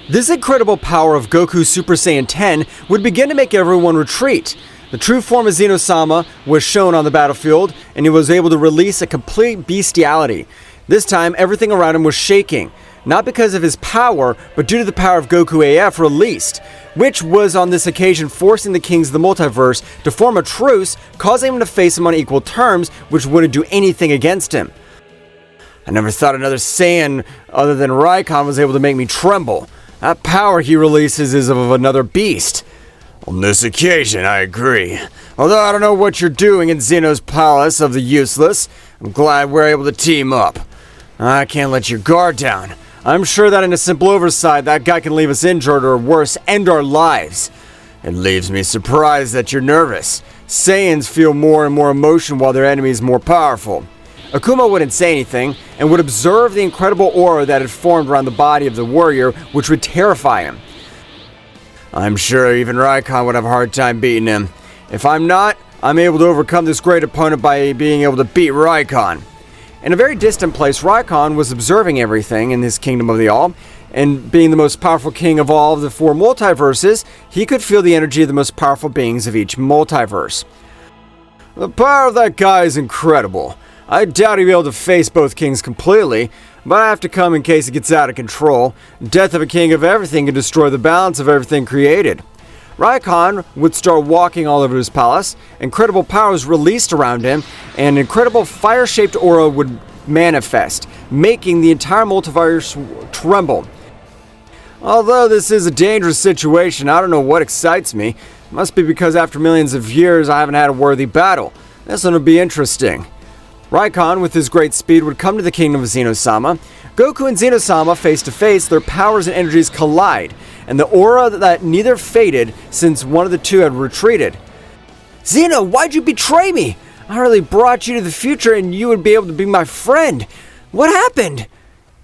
This incredible power of Goku Super Saiyan 10 would begin to make everyone retreat. The true form of Zeno-sama was shown on the battlefield, and he was able to release a complete bestiality. This time, everything around him was shaking, not because of his power, but due to the power of Goku AF released, which was on this occasion forcing the kings of the multiverse to form a truce, causing him to face him on equal terms, which wouldn't do anything against him. I never thought another Saiyan other than Raikon was able to make me tremble. That power he releases is of another beast. On this occasion, I agree. Although I don't know what you're doing in Zeno's palace of the useless, I'm glad we're able to team up. I can't let your guard down. I'm sure that in a simple oversight, that guy can leave us injured or worse, end our lives. It leaves me surprised that you're nervous. Saiyans feel more and more emotion while their enemy is more powerful. Akuma wouldn't say anything, and would observe the incredible aura that had formed around the body of the warrior, which would terrify him. I'm sure even Raikon would have a hard time beating him. If I'm not, I'm able to overcome this great opponent by being able to beat Raikon. In a very distant place, Raikon was observing everything in his kingdom of the all, and being the most powerful king of all of the 4 multiverses, he could feel the energy of the most powerful beings of each multiverse. The power of that guy is incredible. I doubt he'll be able to face both kings completely, but I have to come in case it gets out of control. Death of a king of everything can destroy the balance of everything created. Raikon would start walking all over his palace, incredible powers released around him, and an incredible fire-shaped aura would manifest, making the entire multiverse tremble. Although this is a dangerous situation, I don't know what excites me. It must be because after millions of years I haven't had a worthy battle. This one will be interesting. Raikon, with his great speed, would come to the kingdom of Zeno-sama. Goku and Zeno-sama, face to face, their powers and energies collide, and the aura that neither faded since one of the two had retreated. Zeno, why'd you betray me? I really brought you to the future and you would be able to be my friend. What happened?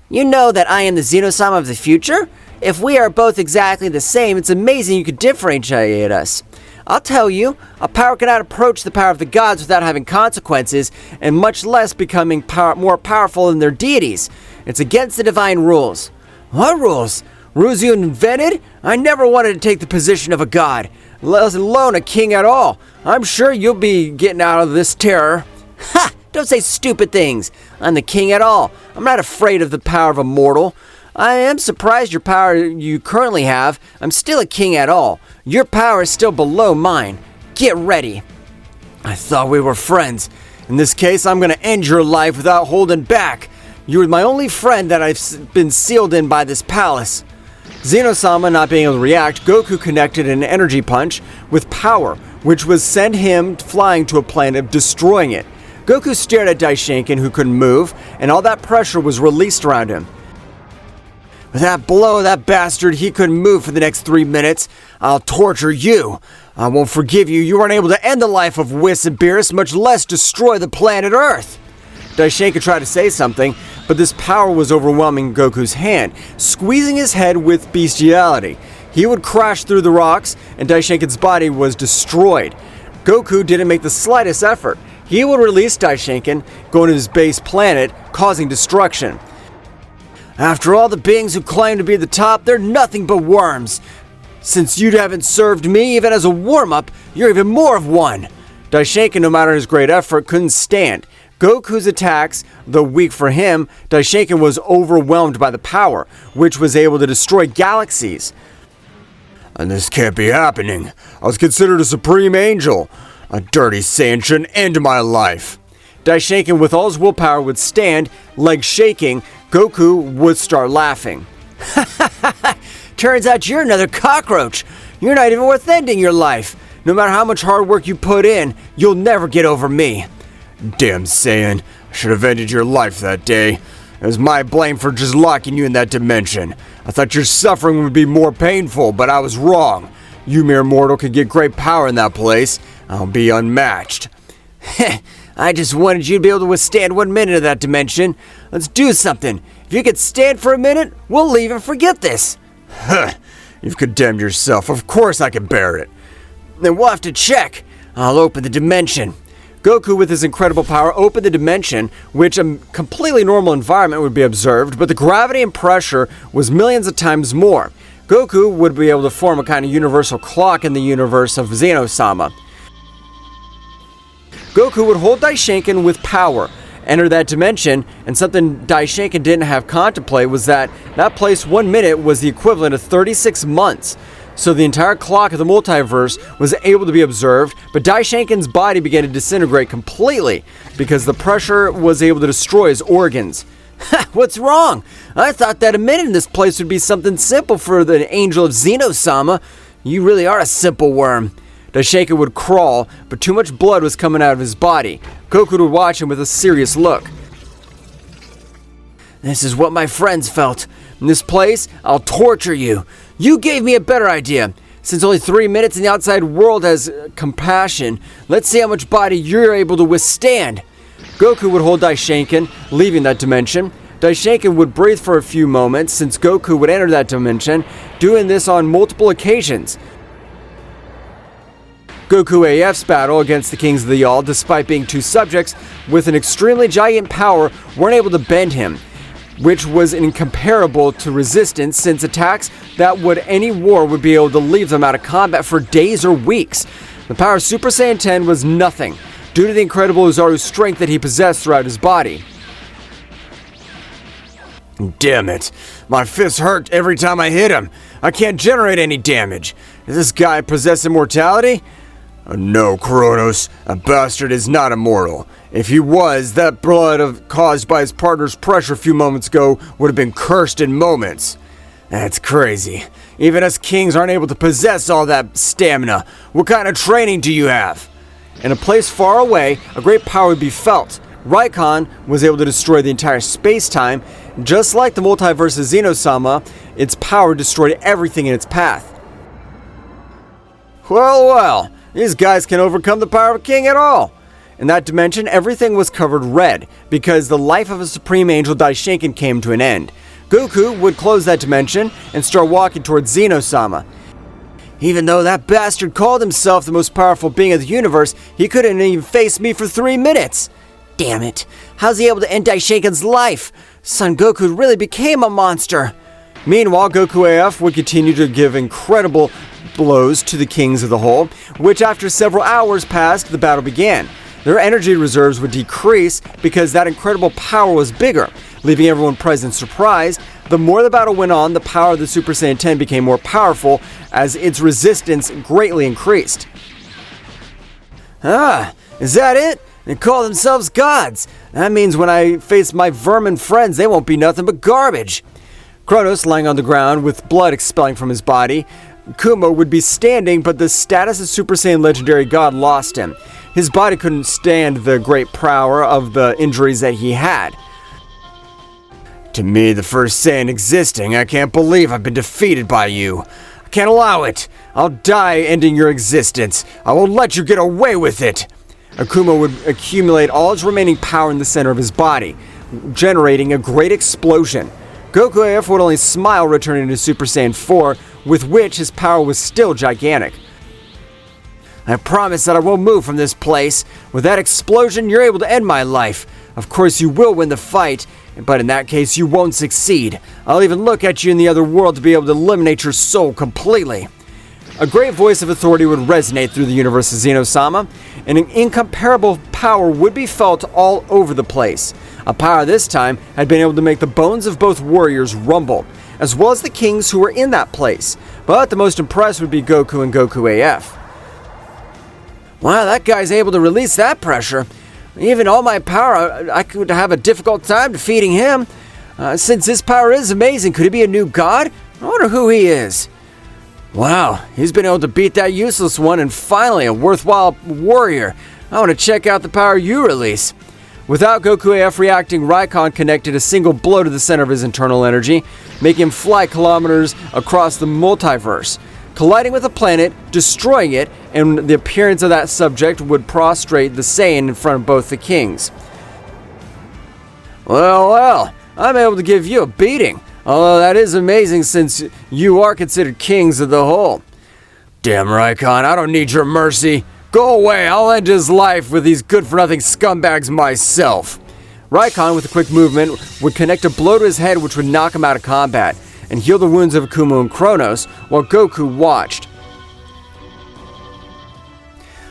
You know that I am the Zeno-sama of the future? If we are both exactly the same, it's amazing you could differentiate us. I'll tell you, a power cannot approach the power of the gods without having consequences, and much less becoming more powerful than their deities. It's against the divine rules. What rules? Rules you invented? I never wanted to take the position of a god, let alone a king at all. I'm sure you'll be getting out of this terror. Ha! Don't say stupid things. I'm the king at all. I'm not afraid of the power of a mortal. I am surprised your power you currently have. I'm still a king at all. Your power is still below mine. Get ready. I thought we were friends. In this case, I'm gonna end your life without holding back. You were my only friend that I've been sealed in by this palace. Zeno-sama not being able to react, Goku connected an energy punch with power, which would send him flying to a planet, destroying it. Goku stared at Daishinkan, who couldn't move, and all that pressure was released around him. With that blow, that bastard, he couldn't move for the next 3 minutes. I'll torture you. I won't forgive you. You weren't able to end the life of Whis and Beerus, much less destroy the planet Earth. Daishinkan tried to say something, but this power was overwhelming Goku's hand, squeezing his head with bestiality. He would crash through the rocks, and Daishinkan's body was destroyed. Goku didn't make the slightest effort. He would release Daishinkan, going to his base planet, causing destruction. After all the beings who claim to be the top, they're nothing but worms. Since you haven't served me even as a warm-up, you're even more of one. Daishinkan, no matter his great effort, couldn't stand. Goku's attacks, though weak for him, Daishinkan was overwhelmed by the power, which was able to destroy galaxies. And this can't be happening. I was considered a supreme angel. A dirty Saiyan shouldn't end my life. Daishinkan, with all his willpower, would stand, legs shaking. Goku would start laughing. Turns out you're another cockroach. You're not even worth ending your life. No matter how much hard work you put in, you'll never get over me. Damn Saiyan, I should have ended your life that day. It was my blame for just locking you in that dimension. I thought your suffering would be more painful, but I was wrong. You mere mortal could get great power in that place. I'll be unmatched. I just wanted you to be able to withstand 1 minute of that dimension. Let's do something. If you could stand for a minute, we'll leave and forget this. You've condemned yourself. Of course I can bear it. Then we'll have to check. I'll open the dimension. Goku, with his incredible power, opened the dimension, which a completely normal environment would be observed, but the gravity and pressure was millions of times more. Goku would be able to form a kind of universal clock in the universe of Zeno-sama. Goku would hold Daishinkan with power, enter that dimension, and something Daishinkan didn't have contemplate was that place 1 minute was the equivalent of 36 months. So the entire clock of the multiverse was able to be observed, but Daishinkan's body began to disintegrate completely because the pressure was able to destroy his organs. What's wrong? I thought that a minute in this place would be something simple for the angel of Zeno-sama. You really are a simple worm. Daishinkan would crawl, but too much blood was coming out of his body. Goku would watch him with a serious look. This is what my friends felt. In this place, I'll torture you. You gave me a better idea. Since only 3 minutes in the outside world has compassion, let's see how much body you're able to withstand. Goku would hold Daishinkan, leaving that dimension. Daishinkan would breathe for a few moments since Goku would enter that dimension, doing this on multiple occasions. Goku AF's battle against the Kings of the All, despite being two subjects with an extremely giant power, weren't able to bend him, which was incomparable to resistance since attacks that would any war would be able to leave them out of combat for days or weeks. The power of Super Saiyan 10 was nothing, due to the incredible Uzaru strength that he possessed throughout his body. Damn it, my fists hurt every time I hit him. I can't generate any damage. Does this guy possess immortality? No, Kronos, a bastard is not immortal. If he was, that blood caused by his partner's pressure a few moments ago would have been cursed in moments. That's crazy. Even us kings aren't able to possess all that stamina. What kind of training do you have? In a place far away, a great power would be felt. Raikon was able to destroy the entire space-time. Just like the multiverse of Zeno-sama, its power destroyed everything in its path. Well, these guys can overcome the power of a king at all. In that dimension, everything was covered red, because the life of a supreme angel Daishinkan came to an end. Goku would close that dimension and start walking towards Zeno-sama. Even though that bastard called himself the most powerful being of the universe, he couldn't even face me for 3 minutes. Damn it, how's he able to end Daishinkan's life? Son Goku really became a monster. Meanwhile, Goku AF would continue to give incredible blows to the kings of the whole, which after several hours passed, the battle began. Their energy reserves would decrease because that incredible power was bigger, leaving everyone present surprised. The more the battle went on, the power of the Super Saiyan 10 became more powerful as its resistance greatly increased. Is that it? They call themselves gods. That means when I face my vermin friends, they won't be nothing but garbage. Kronos lying on the ground with blood expelling from his body. Kuma would be standing, but the status of Super Saiyan Legendary God lost him. His body couldn't stand the great power of the injuries that he had. To me, the first Saiyan existing, I can't believe I've been defeated by you. I can't allow it. I'll die ending your existence. I won't let you get away with it. Akuma would accumulate all his remaining power in the center of his body, generating a great explosion. Goku AF would only smile, returning to Super Saiyan 4, with which his power was still gigantic. I promise that I won't move from this place. With that explosion, you're able to end my life. Of course, you will win the fight, but in that case, you won't succeed. I'll even look at you in the other world to be able to eliminate your soul completely. A great voice of authority would resonate through the universe of Zeno-sama, and an incomparable power would be felt all over the place. A power this time had been able to make the bones of both warriors rumble, as well as the kings who were in that place. But the most impressed would be Goku and Goku AF. Wow, that guy's able to release that pressure. Even all my power, I could have a difficult time defeating him. Since his power is amazing, could he be a new god? I wonder who he is. Wow, he's been able to beat that useless one and finally a worthwhile warrior. I want to check out the power you release. Without Goku AF reacting, Raikon connected a single blow to the center of his internal energy, making him fly kilometers across the multiverse, colliding with a planet, destroying it, and the appearance of that subject would prostrate the Saiyan in front of both the kings. Well, I'm able to give you a beating. Although that is amazing since you are considered kings of the whole. Damn, Raikon, I don't need your mercy. Go away, I'll end his life with these good-for-nothing scumbags myself. Raikon, with a quick movement, would connect a blow to his head which would knock him out of combat. and heal the wounds of Akuma and Kronos, while Goku watched.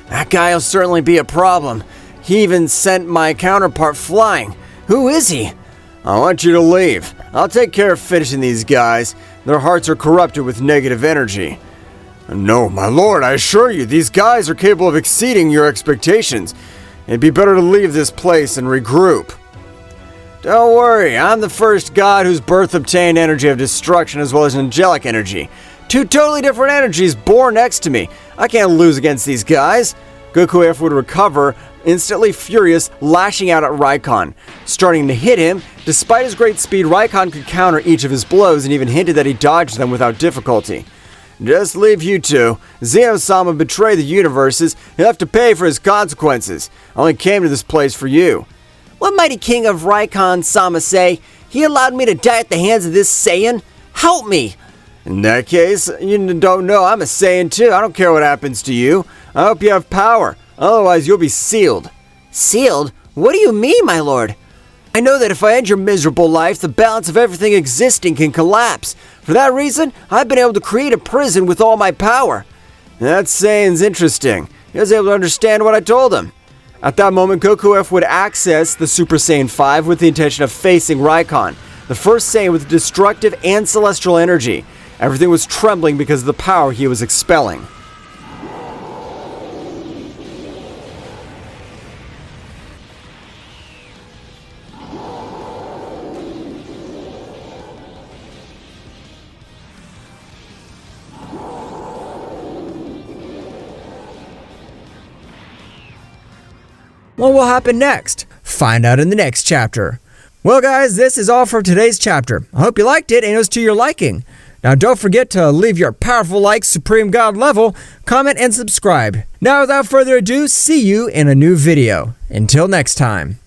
That guy'll certainly be a problem. He even sent my counterpart flying. Who is he? I want you to leave. I'll take care of finishing these guys. Their hearts are corrupted with negative energy. No, my lord, I assure you, these guys are capable of exceeding your expectations. It'd be better to leave this place and regroup. Don't worry, I'm the first god whose birth obtained energy of destruction as well as angelic energy. Two totally different energies born next to me. I can't lose against these guys. Goku AF would recover, instantly furious, lashing out at Raikon. Starting to hit him, despite his great speed, Raikon could counter each of his blows and even hinted that he dodged them without difficulty. Just leave you two. Zeno-sama betrayed the universes. He'll have to pay for his consequences. I only came to this place for you. What mighty king of Raikon-sama say? He allowed me to die at the hands of this Saiyan? Help me! In that case, you don't know I'm a Saiyan too. I don't care what happens to you. I hope you have power. Otherwise, you'll be sealed. Sealed? What do you mean, my lord? I know that if I end your miserable life, the balance of everything existing can collapse. For that reason, I've been able to create a prison with all my power. That Saiyan's interesting. He was able to understand what I told him. At that moment, Goku AF would access the Super Saiyan 5 with the intention of facing Raikon, the first Saiyan with destructive and celestial energy. Everything was trembling because of the power he was expelling. What will happen next? Find out in the next chapter. Well guys, this is all for today's chapter. I hope you liked it and it was to your liking. Now don't forget to leave your powerful like, Supreme God level, comment and subscribe. Now without further ado, see you in a new video. Until next time.